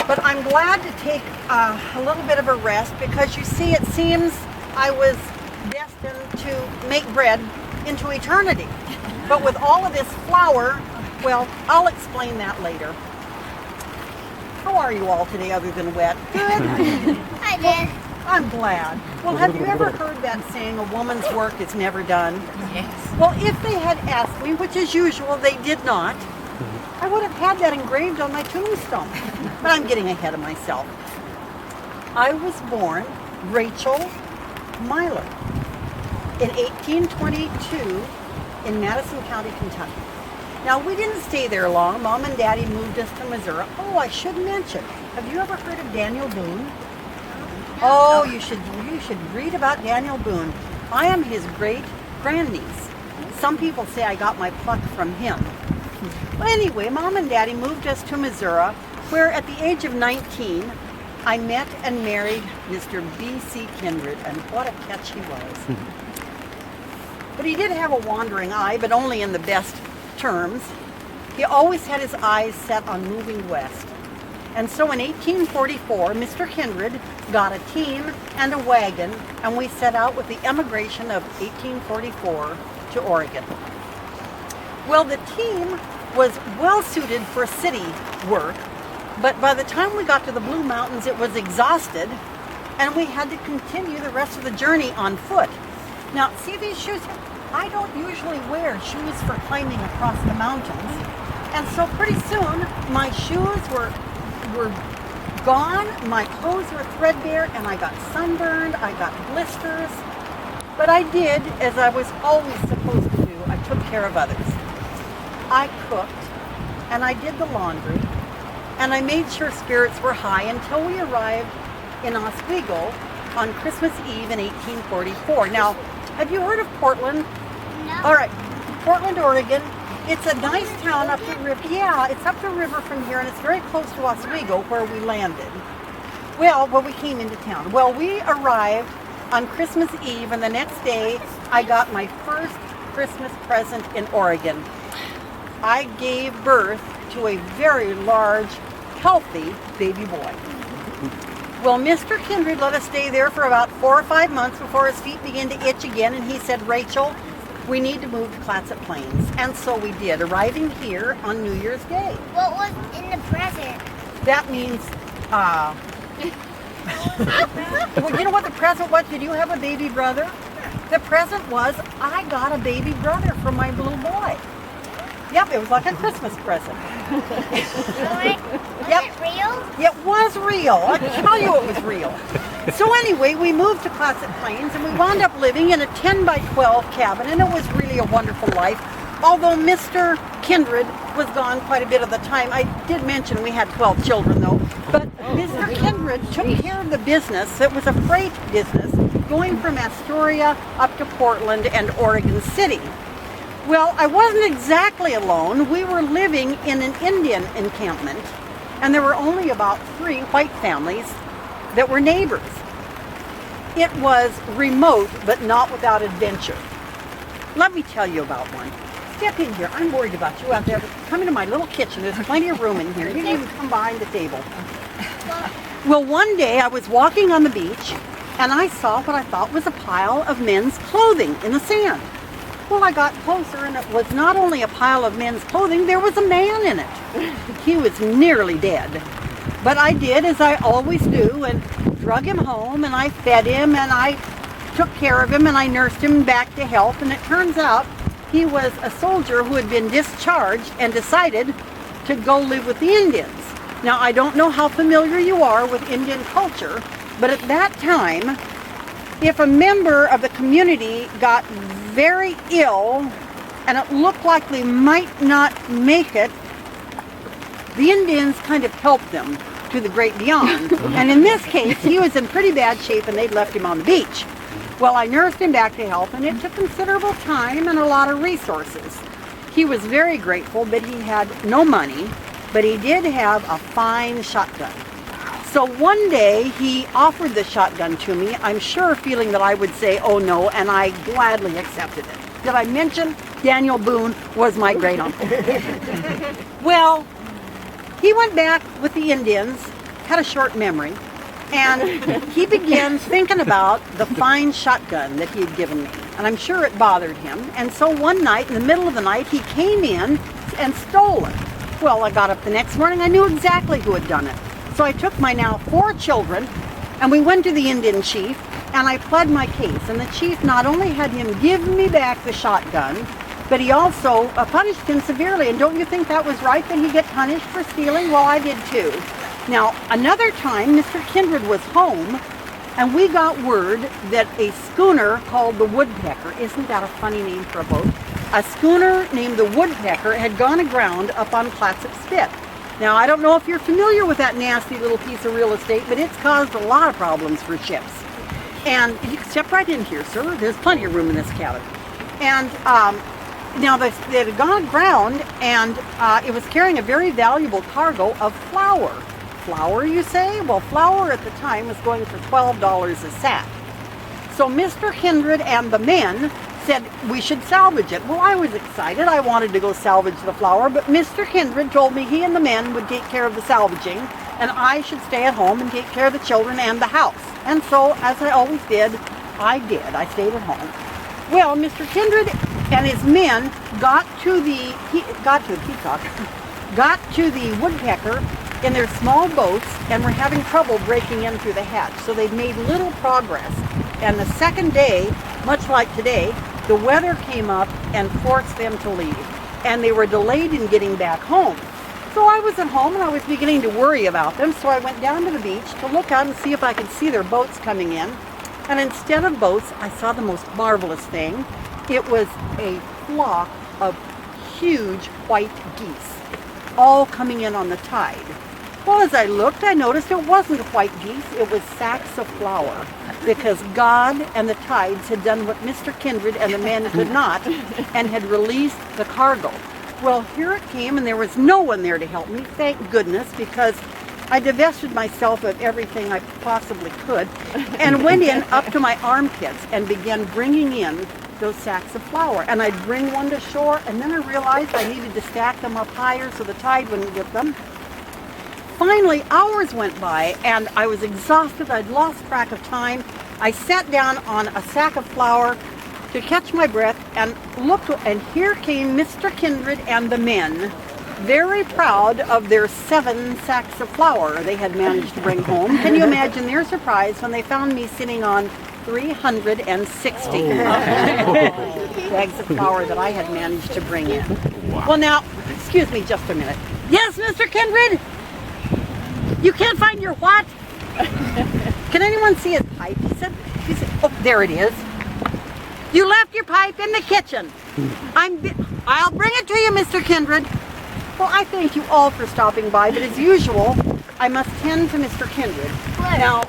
But I'm glad to take a little bit of a rest because you see, it seems I was destined to make bread into eternity. But with all of this flour, well, I'll explain that later. How are you all today other than wet? Good? I did. I'm glad. Well, have you ever heard that saying, a woman's work is never done? Yes. Well, if they had asked me, which as usual they did not, I would have had that engraved on my tombstone. But I'm getting ahead of myself. I was born Rachel Myler in 1822 in Madison County, Kentucky. Now, we didn't stay there long. Mom and Daddy moved us to Missouri. Oh, I should mention, have you ever heard of Daniel Boone? Oh, you should read about Daniel Boone. I am his great-grandniece. Some people say I got my pluck from him. Well, anyway, Mom and Daddy moved us to Missouri, where at the age of 19, I met and married Mr. B.C. Kindred, and what a catch he was. But he did have a wandering eye, but only in the best terms. He always had his eyes set on moving west. And so in 1844, Mr. Kindred got a team and a wagon, and we set out with the emigration of 1844 to Oregon. Well, the team was well suited for city work, but by the time we got to the Blue Mountains, it was exhausted, and we had to continue the rest of the journey on foot. Now, see these shoes? I don't usually wear shoes for climbing across the mountains, and so pretty soon my shoes were gone, my clothes were threadbare, and I got sunburned, I got blisters. But I did, as I was always supposed to do, I took care of others. I cooked, and I did the laundry, and I made sure spirits were high until we arrived in Oswego on Christmas Eve in 1844. Now, have you heard of Portland? No. All right, Portland, Oregon. It's a nice town up the river. Yeah, it's up the river from here, and it's very close to Oswego, where we landed. Well, we came into town. Well, we arrived on Christmas Eve, and the next day, I got my first Christmas present in Oregon. I gave birth to a very large, healthy baby boy. Well, Mr. Kindred let us stay there for about 4 or 5 months before his feet began to itch again, and he said, Rachel, we need to move to Clatsop Plains. And so we did, arriving here on New Year's Day. What was in the present? That means, well, you know what the present was? Did you have a baby brother? The present was, I got a baby brother from my little boy. Yep, it was like a Christmas present. Was it real? It was real. I can tell you it was real. So anyway, we moved to Clatsop Plains, and we wound up living in a 10 by 12 cabin, and it was really a wonderful life. Although Mr. Kindred was gone quite a bit of the time. I did mention we had 12 children, though. But Mr. Kindred took care of the business. It was a freight business going from Astoria up to Portland and Oregon City. Well, I wasn't exactly alone. We were living in an Indian encampment, and there were only about 3 white families that were neighbors. It was remote, but not without adventure. Let me tell you about one. Step in here. I'm worried about you out there. Come into my little kitchen. There's plenty of room in here. You can even come behind the table. Well, one day I was walking on the beach, and I saw what I thought was a pile of men's clothing in the sand. Well, I got closer, and it was not only a pile of men's clothing, there was a man in it. He was nearly dead. But I did, as I always do, and drug him home, and I fed him, and I took care of him, and I nursed him back to health. And it turns out he was a soldier who had been discharged and decided to go live with the Indians. Now, I don't know how familiar you are with Indian culture, but at that time, if a member of the community got very ill and it looked like they might not make it, the Indians kind of helped them to the great beyond. And in this case, he was in pretty bad shape, and they'd left him on the beach. Well, I nursed him back to health, and it took considerable time and a lot of resources. He was very grateful, but he had no money, but he did have a fine shotgun. So one day he offered the shotgun to me, I'm sure feeling that I would say, oh no, and I gladly accepted it. Did I mention Daniel Boone was my great uncle? Well, he went back with the Indians, had a short memory, and he began thinking about the fine shotgun that he had given me, and I'm sure it bothered him. And so one night, in the middle of the night, he came in and stole it. Well, I got up the next morning, I knew exactly who had done it. So I took my now 4 children, and we went to the Indian chief, and I pled my case. And the chief not only had him give me back the shotgun, but he also punished him severely. And don't you think that was right, that he get punished for stealing? Well, I did too. Now, another time, Mr. Kindred was home, and we got word that a schooner called the Woodpecker, isn't that a funny name for a boat? A schooner named the Woodpecker had gone aground up on Clatsop Spit. Now, I don't know if you're familiar with that nasty little piece of real estate, but it's caused a lot of problems for ships. And you can step right in here, sir. There's plenty of room in this cabin. And now they had gone aground, and it was carrying a very valuable cargo of flour. Flour, you say? Well, flour at the time was going for $12 a sack. So Mr. Kindred and the men said we should salvage it. Well, I was excited. I wanted to go salvage the flour, but Mr. Kindred told me he and the men would take care of the salvaging, and I should stay at home and take care of the children and the house. And so, as I always did. I stayed at home. Well, Mr. Kindred and his men got to the Woodpecker in their small boats and were having trouble breaking in through the hatch. So they'd made little progress. And the second day, much like today, the weather came up and forced them to leave. And they were delayed in getting back home. So I was at home and I was beginning to worry about them. So I went down to the beach to look out and see if I could see their boats coming in. And instead of boats, I saw the most marvelous thing. It was a flock of huge white geese, all coming in on the tide. Well, as I looked, I noticed it wasn't white geese, it was sacks of flour, because God and the tides had done what Mr. Kindred and the men could not, and had released the cargo. Well, here it came, and there was no one there to help me, thank goodness, because I divested myself of everything I possibly could, and went in up to my armpits and began bringing in those sacks of flour. And I'd bring one to shore, and then I realized I needed to stack them up higher so the tide wouldn't get them. Finally, hours went by, and I was exhausted. I'd lost track of time. I sat down on a sack of flour to catch my breath and looked, and here came Mr. Kindred and the men, very proud of their 7 sacks of flour they had managed to bring home. Can you imagine their surprise when they found me sitting on 360 bags of flour that I had managed to bring in? Well, now, excuse me just a minute. Yes, Mr. Kindred? You can't find your what? Can anyone see his pipe? He said, oh, there it is. You left your pipe in the kitchen. I'll bring it to you, Mr. Kindred. Well, I thank you all for stopping by, but as usual, I must tend to Mr. Kindred. Now,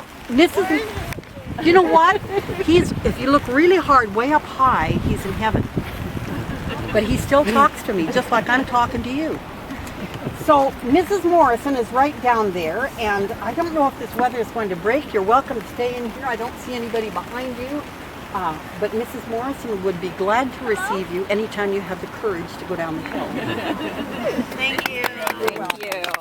you know what? If you look really hard, way up high, he's in heaven. But he still talks to me, just like I'm talking to you. So Mrs. Morrison is right down there, and I don't know if this weather is going to break. You're welcome to stay in here. I don't see anybody behind you. But Mrs. Morrison would be glad to receive you anytime you have the courage to go down the hill. Thank you. Thank you.